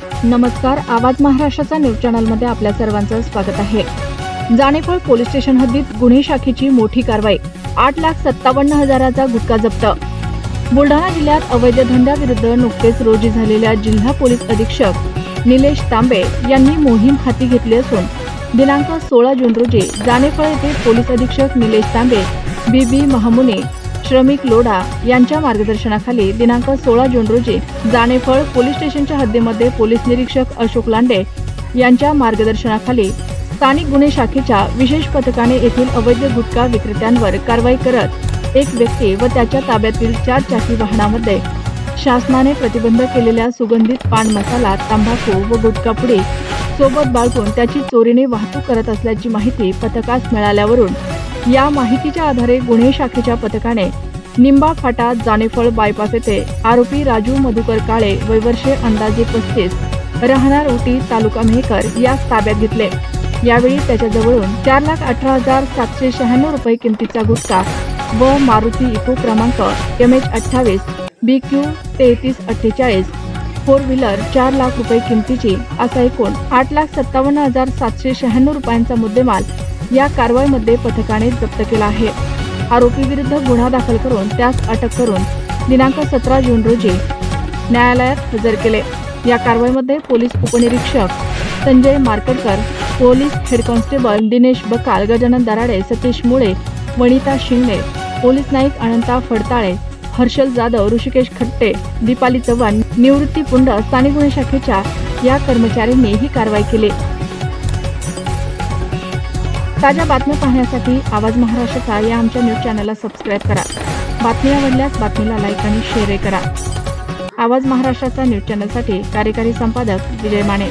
नमस्कार, आवाज महाराष्ट्राचा न्यूज चॅनलमध्ये आपल्या सर्वांचं स्वागत आहे। जानेफळ पोलीस स्टेशन हद्दीत गुन्हे शाखेची मोठी कारवाई। 8,57,000चा गुटखा जप्त। बुलढाणा जिल्ह्यात अवैध धंद्याविरुद्ध नुकतेच रोजी झालेल्या जिल्हा पोलीस अधीक्षक निलेश तांबे यांनी मोहीम हाती घेतली असून दिनांक 16 जून रोजी जानेफळ येथे पोलीस अधीक्षक निलेश तांबे, बीबी महामुनी, श्रमिक लोढा यांच्या मार्गदर्शनाखाली दिनांक 16 जून रोजी जानेफळ पोलीस स्टेशनच्या हद्दीमध्ये पोलीस निरीक्षक अशोक लांडे यांच्या मार्गदर्शनाखाली स्थानिक गुन्हे शाखेच्या विशेष पथकाने येथील अवैध गुटखा विक्रेत्यांवर कारवाई करत एक व्यक्ती व त्याच्या ताब्यातील 4 चाकी वाहनामध्ये शासनाने प्रतिबंध केलेल्या सुगंधित पान मसाला, तंबाखू व गुटखा पुडी सोबत बाळगून त्याची चोरीने वाहतूक करत असल्याची माहिती पथकास मिळाल्यावरून या माहितीच्या आधारे गुन्हे शाखेच्या पथकाने निंबा फाटा जानेफळ बायपास येथे आरोपी राजू मधुकर काळे, वय वर्षे अंदाजे 35, राहणार उटी, तालुका मेहकर यास ताब्यात घेतले। यावेळी त्याच्याजवळून 4,18,796 रुपये किमतीचा गुटखा व मारुती इको क्रमांक MH28 BQ 3348 4 व्हीलर 4 लाख रुपये किमतीची असा एकूण 8,57,796 रुपयांचा मुद्देमाल या कारवाईमध्ये पथकाने जप्त केला आहे। आरोपी विरुद्ध गुन्हा दाखल करून त्यास अटक करून दिनांक 17 जून रोजी न्यायालयात हजर केले। या कारवाईमध्ये पोलीस उपनिरीक्षक Sanjay Markadkar, police head constable Dinesh Bakal, Gajanan Darade, Satish Mule, Vanita Shingane, police naik Ananta Phadtale, Harshal Jadhav, Rishikesh Khatte, Deepali Chavan, निवृत्ती पुंड स्थानिक गुन्हे शाखेच्या या कर्मचाऱ्यांनी ही कारवाई केली। ताज्या बातम्या पाहण्यासाठी आवाज महाराष्ट्राचा या आमच्या न्यूज चॅनलला सबस्क्राइब करा। बातमी आवडल्यास बातमीला लाईक आणि शेअर करा। आवाज महाराष्ट्राचा न्यूज चॅनलसाठी कार्यकारी संपादक विजय माने।